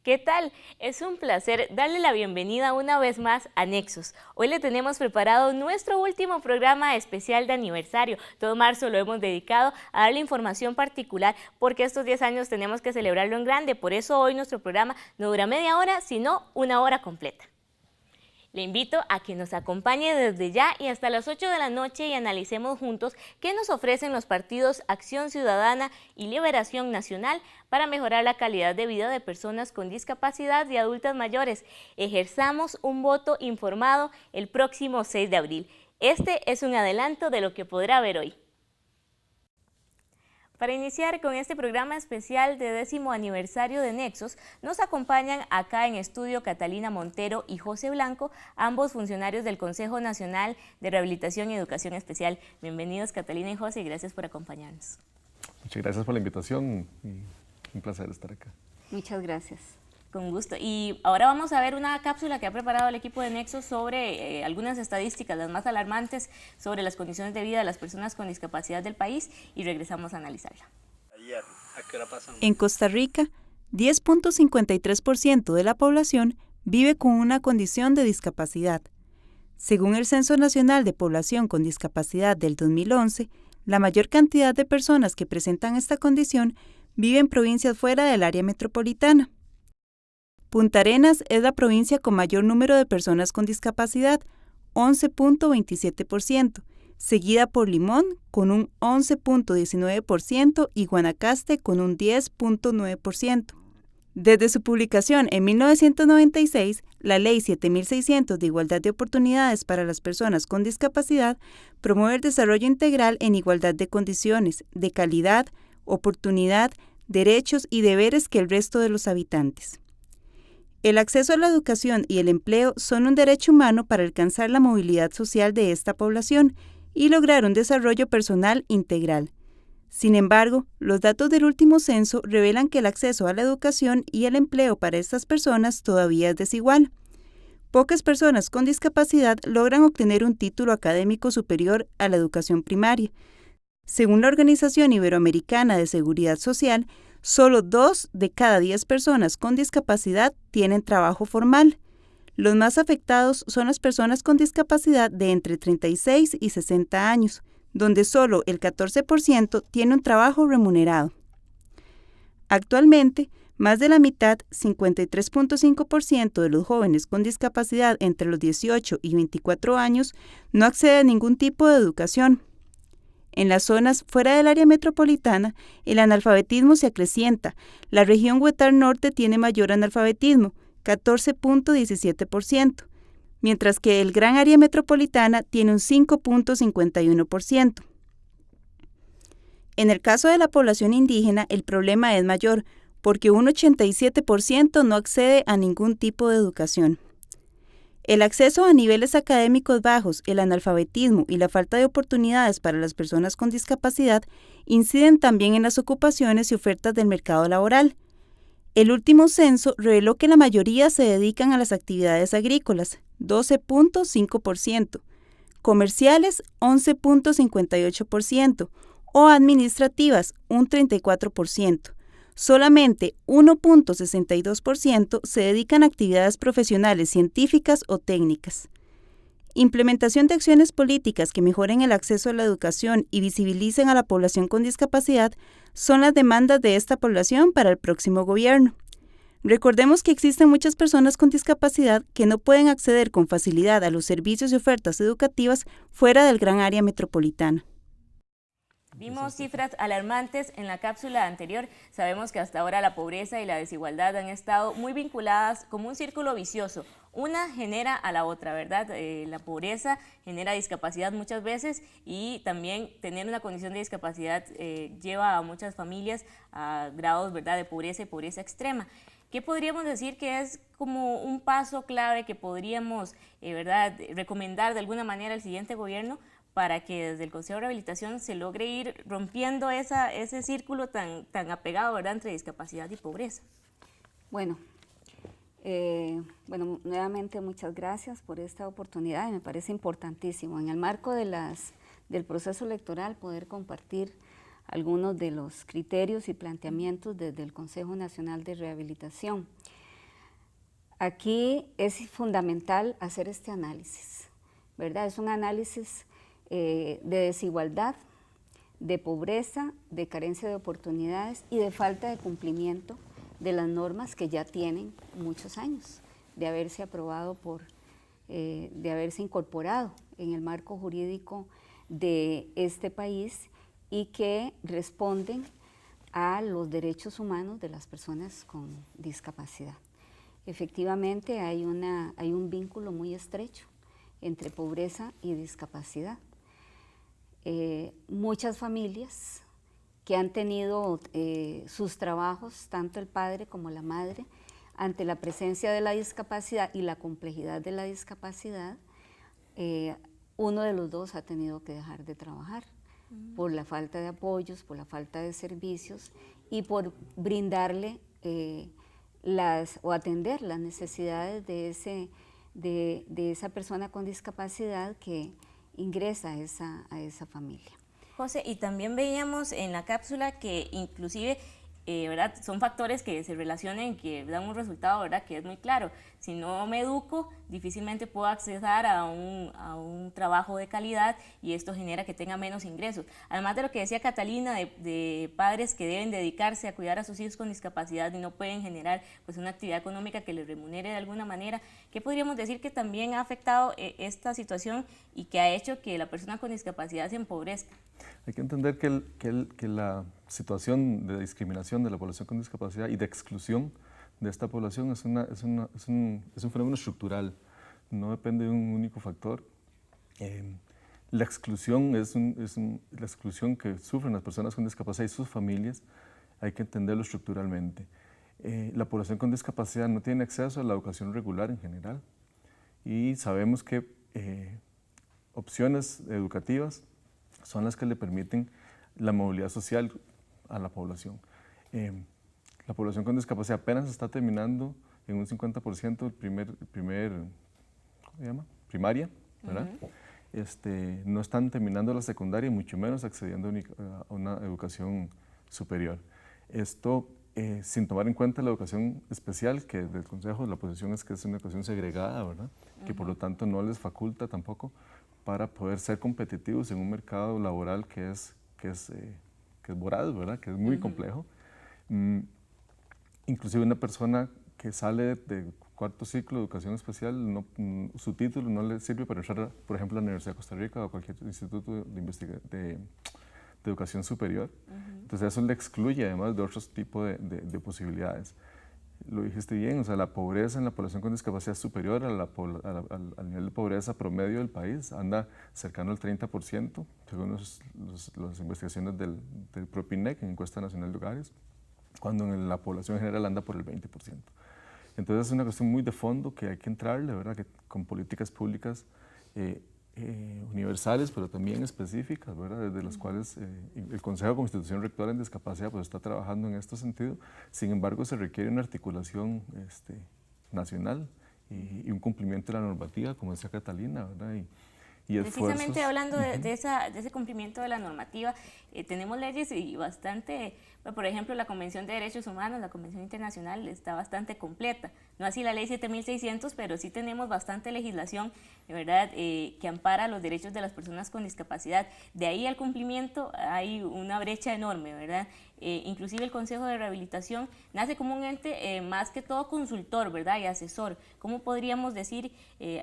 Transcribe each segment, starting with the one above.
¿Qué tal? Es un placer darle la bienvenida una vez más a Nexos. Hoy le tenemos preparado nuestro último programa especial de aniversario. Todo marzo lo hemos dedicado a darle información particular porque estos 10 años tenemos que celebrarlo en grande. Por eso hoy nuestro programa no dura media hora, sino una hora completa. Le invito a que nos acompañe desde ya y hasta las 8 de la noche y analicemos juntos qué nos ofrecen los partidos Acción Ciudadana y Liberación Nacional para mejorar la calidad de vida de personas con discapacidad y adultas mayores. Ejerzamos un voto informado el próximo 6 de abril. Este es un adelanto de lo que podrá ver hoy. Para iniciar con este programa especial de 10º aniversario de Nexos, nos acompañan acá en estudio Catalina Montero y José Blanco, ambos funcionarios del Consejo Nacional de Rehabilitación y Educación Especial. Bienvenidos Catalina y José y gracias por acompañarnos. Muchas gracias por la invitación y un placer estar acá. Muchas gracias. Con gusto. Y ahora vamos a ver una cápsula que ha preparado el equipo de Nexos sobre algunas estadísticas, las más alarmantes, sobre las condiciones de vida de las personas con discapacidad del país y regresamos a analizarla. En Costa Rica, 10.53% de la población vive con una condición de discapacidad. Según el Censo Nacional de Población con Discapacidad del 2011, la mayor cantidad de personas que presentan esta condición vive en provincias fuera del área metropolitana. Punta Arenas es la provincia con mayor número de personas con discapacidad, 11.27%, seguida por Limón con un 11.19% y Guanacaste con un 10.9%. Desde su publicación en 1996, la Ley 7600 de Igualdad de Oportunidades para las Personas con Discapacidad promueve el desarrollo integral en igualdad de condiciones, de calidad, oportunidad, derechos y deberes que el resto de los habitantes. El acceso a la educación y el empleo son un derecho humano para alcanzar la movilidad social de esta población y lograr un desarrollo personal integral. Sin embargo, los datos del último censo revelan que el acceso a la educación y el empleo para estas personas todavía es desigual. Pocas personas con discapacidad logran obtener un título académico superior a la educación primaria. Según la Organización Iberoamericana de Seguridad Social, solo 2 de cada 10 personas con discapacidad tienen trabajo formal. Los más afectados son las personas con discapacidad de entre 36 y 60 años, donde solo el 14% tiene un trabajo remunerado. Actualmente, más de la mitad, 53.5% de los jóvenes con discapacidad entre los 18 y 24 años, no accede a ningún tipo de educación. En las zonas fuera del área metropolitana, el analfabetismo se acrecienta. La región Huetar Norte tiene mayor analfabetismo, 14.17%, mientras que el gran área metropolitana tiene un 5.51%. En el caso de la población indígena, el problema es mayor, porque un 87% no accede a ningún tipo de educación. El acceso a niveles académicos bajos, el analfabetismo y la falta de oportunidades para las personas con discapacidad inciden también en las ocupaciones y ofertas del mercado laboral. El último censo reveló que la mayoría se dedican a las actividades agrícolas, 12.5%, comerciales, 11.58%, o administrativas, un 34%. Solamente 1.62% se dedican a actividades profesionales, científicas o técnicas. Implementación de acciones políticas que mejoren el acceso a la educación y visibilicen a la población con discapacidad son las demandas de esta población para el próximo gobierno. Recordemos que existen muchas personas con discapacidad que no pueden acceder con facilidad a los servicios y ofertas educativas fuera del gran área metropolitana. Vimos cifras alarmantes en la cápsula anterior. Sabemos que hasta ahora la pobreza y la desigualdad han estado muy vinculadas como un círculo vicioso. Una genera a la otra, ¿verdad? La pobreza genera discapacidad muchas veces y también tener una condición de discapacidad lleva a muchas familias a grados, ¿verdad?, de pobreza y pobreza extrema. ¿Qué podríamos decir que es como un paso clave que podríamos, ¿verdad?, recomendar de alguna manera al siguiente gobierno para que desde el Consejo de Rehabilitación se logre ir rompiendo ese círculo tan apegado, ¿verdad?, entre discapacidad y pobreza? Bueno, nuevamente muchas gracias por esta oportunidad y me parece importantísimo en el marco del proceso electoral poder compartir algunos de los criterios y planteamientos desde el Consejo Nacional de Rehabilitación. Aquí es fundamental hacer este análisis, ¿verdad? Es un análisis de desigualdad, de pobreza, de carencia de oportunidades y de falta de cumplimiento de las normas que ya tienen muchos años de haberse aprobado de haberse incorporado en el marco jurídico de este país y que responden a los derechos humanos de las personas con discapacidad. Efectivamente hay un vínculo muy estrecho entre pobreza y discapacidad. Muchas familias que han tenido sus trabajos, tanto el padre como la madre, ante la presencia de la discapacidad y la complejidad de la discapacidad, uno de los dos ha tenido que dejar de trabajar por la falta de apoyos, por la falta de servicios y por brindarle o atender las necesidades de esa persona con discapacidad que ingresa a esa familia. José, y también veíamos en la cápsula que inclusive ¿verdad? Son factores que se relacionan, que dan un resultado, ¿verdad? Que es muy claro. Si no me educo, difícilmente puedo acceder a un trabajo de calidad y esto genera que tenga menos ingresos. Además de lo que decía Catalina, de padres que deben dedicarse a cuidar a sus hijos con discapacidad y no pueden generar pues, una actividad económica que les remunere de alguna manera, ¿qué podríamos decir que también ha afectado esta situación y que ha hecho que la persona con discapacidad se empobrezca? Hay que entender que la situación de discriminación de la población con discapacidad y de exclusión de esta población es un fenómeno estructural, no depende de un único factor. La exclusión la exclusión que sufren las personas con discapacidad y sus familias, hay que entenderlo estructuralmente. La población con discapacidad no tiene acceso a la educación regular en general y sabemos que opciones educativas son las que le permiten la movilidad social a la población. La población con discapacidad apenas está terminando en un 50% primaria, ¿verdad? No están terminando la secundaria y mucho menos accediendo a una educación superior. Esto sin tomar en cuenta la educación especial, que del Consejo la posición es que es una educación segregada, ¿verdad? Que por lo tanto no les faculta tampoco para poder ser competitivos en un mercado laboral que es voraz, ¿verdad? Que es muy complejo. Inclusive una persona que sale de cuarto ciclo de educación especial, su título no le sirve para entrar, por ejemplo, a la Universidad de Costa Rica o a cualquier instituto de educación superior. Entonces eso le excluye además de otros tipos de posibilidades. Lo dijiste bien, o sea, la pobreza en la población con discapacidad es superior al nivel de pobreza promedio del país, anda cercano al 30%, según las investigaciones del propio INEC, en Encuesta Nacional de Hogares, cuando en la población general anda por el 20%. Entonces es una cuestión muy de fondo que hay que entrarle, ¿verdad? Que con políticas públicas universales, pero también específicas, ¿verdad? Desde las cuales el Consejo como institución rectora en discapacidad pues, está trabajando en este sentido. Sin embargo, se requiere una articulación nacional y un cumplimiento de la normativa, como decía Catalina, ¿verdad? Y precisamente hablando de ese cumplimiento de la normativa, tenemos leyes y bastante, por ejemplo, la Convención de Derechos Humanos, la Convención Internacional está bastante completa, no así la Ley 7600, pero sí tenemos bastante legislación, ¿verdad?, que ampara los derechos de las personas con discapacidad. De ahí al cumplimiento hay una brecha enorme, ¿verdad? Inclusive el Consejo de Rehabilitación nace como un ente más que todo consultor, ¿verdad?, y asesor. ¿Cómo podríamos decir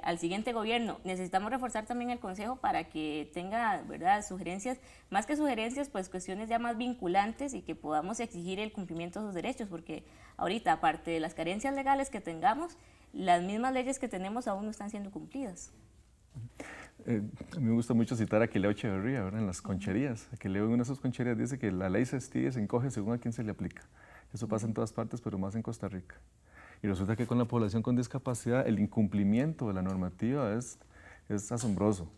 al siguiente gobierno? Necesitamos reforzar también el Consejo para que tenga, ¿verdad?, sugerencias, más que sugerencias, pues cuestiones ya más vinculantes y que podamos exigir el cumplimiento de sus derechos, porque ahorita, aparte de las carencias legales que tengamos, las mismas leyes que tenemos aún no están siendo cumplidas. A mí me gusta mucho citar a Aquileo Echeverría, ¿verdad? En las concherías. Aquileo en una de sus concherías dice que la ley se estira y se encoge según a quién se le aplica. Eso pasa en todas partes, pero más en Costa Rica. Y resulta que con la población con discapacidad el incumplimiento de la normativa es asombroso.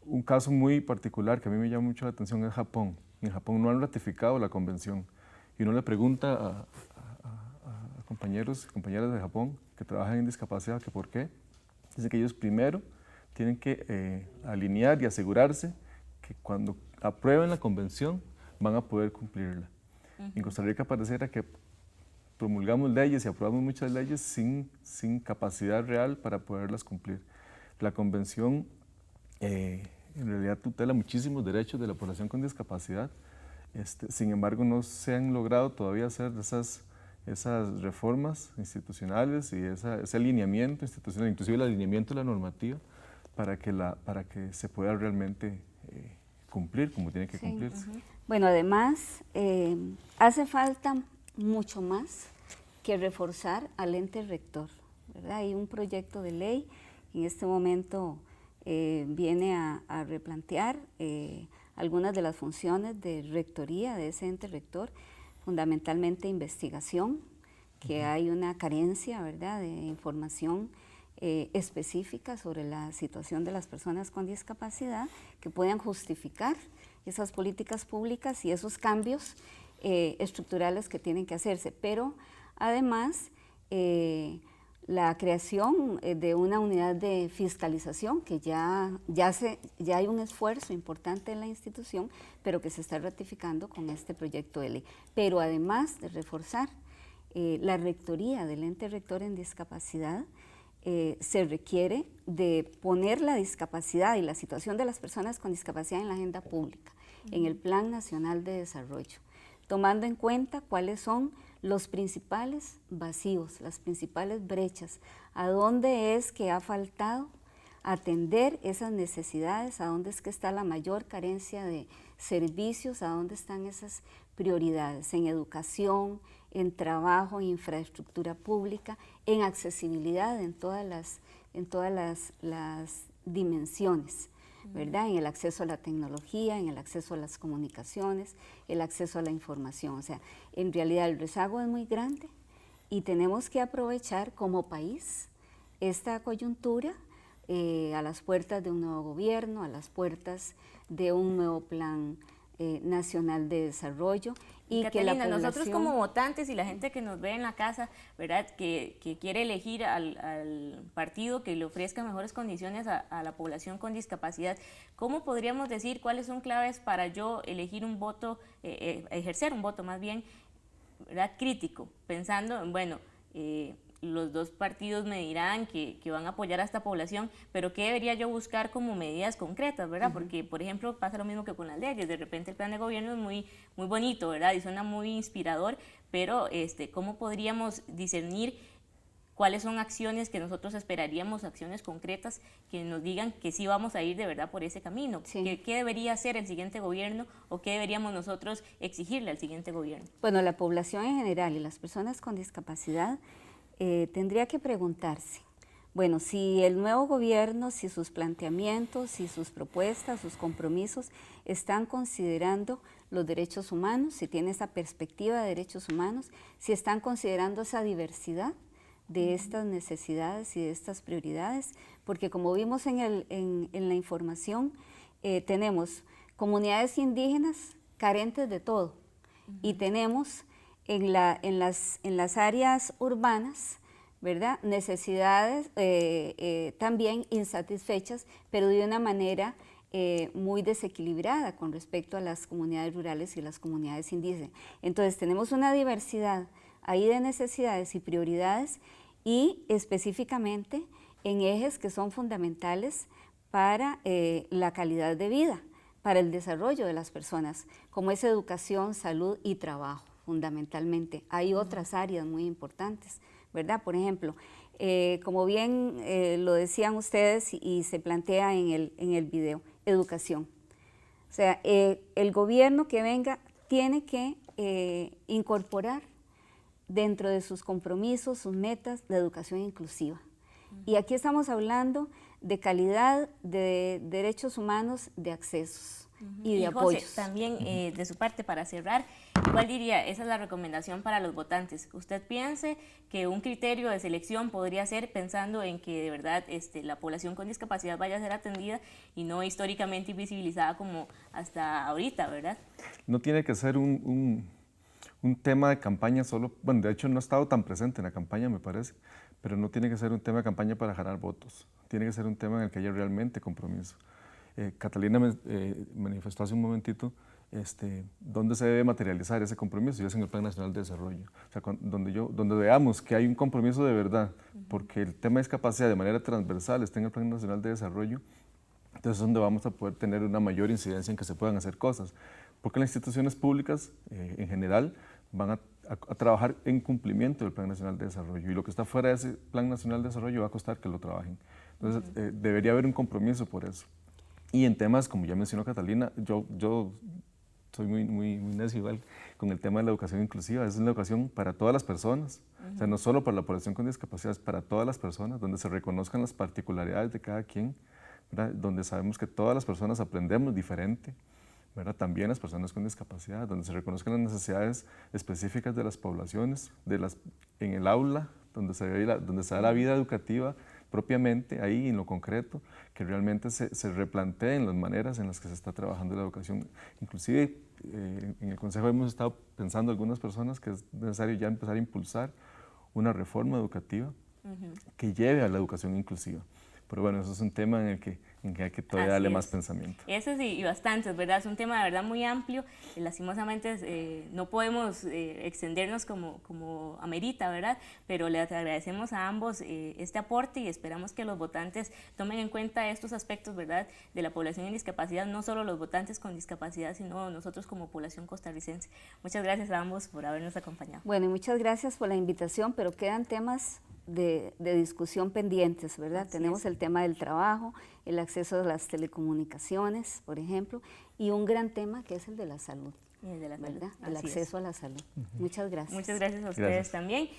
Un caso muy particular que a mí me llama mucho la atención es Japón. En Japón no han ratificado la convención. Y uno le pregunta a compañeros y compañeras de Japón que trabajan en discapacidad que por qué. Dice que ellos primero tienen que alinear y asegurarse que cuando aprueben la convención van a poder cumplirla. En Costa Rica pareciera que promulgamos leyes y aprobamos muchas leyes sin capacidad real para poderlas cumplir. La convención en realidad tutela muchísimos derechos de la población con discapacidad, sin embargo no se han logrado todavía hacer esas reformas institucionales y ese alineamiento institucional, inclusive el alineamiento de la normativa, para que se pueda realmente cumplir como tiene que cumplirse. Bueno, además hace falta mucho más que reforzar al ente rector, ¿verdad? Hay un proyecto de ley que en este momento viene a replantear algunas de las funciones de rectoría de ese ente rector, fundamentalmente investigación, que hay una carencia, ¿verdad?, de información específica sobre la situación de las personas con discapacidad que puedan justificar esas políticas públicas y esos cambios estructurales que tienen que hacerse. Pero además la creación de una unidad de fiscalización que ya hay un esfuerzo importante en la institución, pero que se está ratificando con este proyecto de ley. Pero además de reforzar la rectoría del ente rector en discapacidad, se requiere de poner la discapacidad y la situación de las personas con discapacidad en la agenda pública, en el Plan Nacional de Desarrollo, tomando en cuenta cuáles son los principales vacíos, las principales brechas, a dónde es que ha faltado atender esas necesidades, a dónde es que está la mayor carencia de servicios, a dónde están esas prioridades en educación, en trabajo, en infraestructura pública, en accesibilidad en todas las dimensiones, ¿verdad? En el acceso a la tecnología, en el acceso a las comunicaciones, el acceso a la información. O sea, en realidad el rezago es muy grande y tenemos que aprovechar como país esta coyuntura a las puertas de un nuevo gobierno, a las puertas de un nuevo plan nacional de desarrollo. Y Catalina, nosotros como votantes y la gente que nos ve en la casa, ¿verdad?, que quiere elegir al partido que le ofrezca mejores condiciones a la población con discapacidad, ¿cómo podríamos decir cuáles son claves para yo elegir un voto, ejercer un voto más bien, ¿verdad?, crítico, pensando en, bueno, los dos partidos me dirán que van a apoyar a esta población, pero ¿qué debería yo buscar como medidas concretas, verdad? Porque, por ejemplo, pasa lo mismo que con las leyes, de repente el plan de gobierno es muy bonito, ¿verdad?, y suena muy inspirador, pero ¿cómo podríamos discernir cuáles son acciones que nosotros esperaríamos, acciones concretas que nos digan que sí vamos a ir de verdad por ese camino? Sí. ¿Qué debería hacer el siguiente gobierno o qué deberíamos nosotros exigirle al siguiente gobierno? Bueno, la población en general y las personas con discapacidad tendría que preguntarse, bueno, si el nuevo gobierno, si sus planteamientos, si sus propuestas, sus compromisos están considerando los derechos humanos, si tiene esa perspectiva de derechos humanos, si están considerando esa diversidad de estas necesidades y de estas prioridades, porque como vimos en la información, tenemos comunidades indígenas carentes de todo y tenemos en las áreas urbanas, ¿verdad?, necesidades también insatisfechas, pero de una manera muy desequilibrada con respecto a las comunidades rurales y las comunidades indígenas. Entonces tenemos una diversidad ahí de necesidades y prioridades y específicamente en ejes que son fundamentales para la calidad de vida, para el desarrollo de las personas, como es educación, salud y trabajo. Fundamentalmente. Hay otras áreas muy importantes, ¿verdad? Por ejemplo, como bien lo decían ustedes y se plantea en el video, educación. O sea, el gobierno que venga tiene que incorporar dentro de sus compromisos, sus metas, la educación inclusiva. Y aquí estamos hablando de calidad, de derechos humanos, de accesos. Y de apoyos. José, también de su parte, para cerrar, ¿cuál diría? Esa es la recomendación para los votantes. ¿Usted piense que un criterio de selección podría ser pensando en que de verdad la población con discapacidad vaya a ser atendida y no históricamente invisibilizada como hasta ahorita, ¿verdad? No tiene que ser un tema de campaña solo, bueno, de hecho no ha estado tan presente en la campaña, me parece, pero no tiene que ser un tema de campaña para ganar votos, tiene que ser un tema en el que haya realmente compromiso. Catalina manifestó hace un momentito ¿dónde se debe materializar ese compromiso? Y es en el Plan Nacional de Desarrollo. O sea, donde veamos que hay un compromiso de verdad, porque el tema de discapacidad de manera transversal está en el Plan Nacional de Desarrollo, entonces es donde vamos a poder tener una mayor incidencia en que se puedan hacer cosas. Porque las instituciones públicas, en general, van a trabajar en cumplimiento del Plan Nacional de Desarrollo, y lo que está fuera de ese Plan Nacional de Desarrollo va a costar que lo trabajen. Entonces, debería haber un compromiso por eso. Y en temas, como ya mencionó Catalina, yo soy muy necio igual con el tema de la educación inclusiva. Es una educación para todas las personas, o sea, no solo para la población con discapacidad, es para todas las personas, donde se reconozcan las particularidades de cada quien, ¿verdad? Donde sabemos que todas las personas aprendemos diferente, ¿verdad? También las personas con discapacidad, donde se reconozcan las necesidades específicas de las poblaciones, en el aula, donde se da la vida educativa propiamente, ahí en lo concreto, que realmente se replanteen las maneras en las que se está trabajando la educación. Inclusive en el Consejo hemos estado pensando algunas personas que es necesario ya empezar a impulsar una reforma educativa que lleve a la educación inclusiva. Pero bueno, eso es un tema en el que hay que todavía darle más pensamiento. Ese sí, y bastantes, ¿verdad? Es un tema de verdad muy amplio. Lastimosamente no podemos extendernos como amerita, ¿verdad? Pero les agradecemos a ambos este aporte y esperamos que los votantes tomen en cuenta estos aspectos, ¿verdad? De la población en discapacidad, no solo los votantes con discapacidad, sino nosotros como población costarricense. Muchas gracias a ambos por habernos acompañado. Bueno, y muchas gracias por la invitación, pero quedan temas de discusión pendientes, ¿verdad? Tenemos el tema del trabajo, el acceso a las telecomunicaciones, por ejemplo, y un gran tema que es el de la salud, Y el de la ¿verdad? salud. El acceso a la salud. Muchas gracias. Muchas gracias a ustedes también.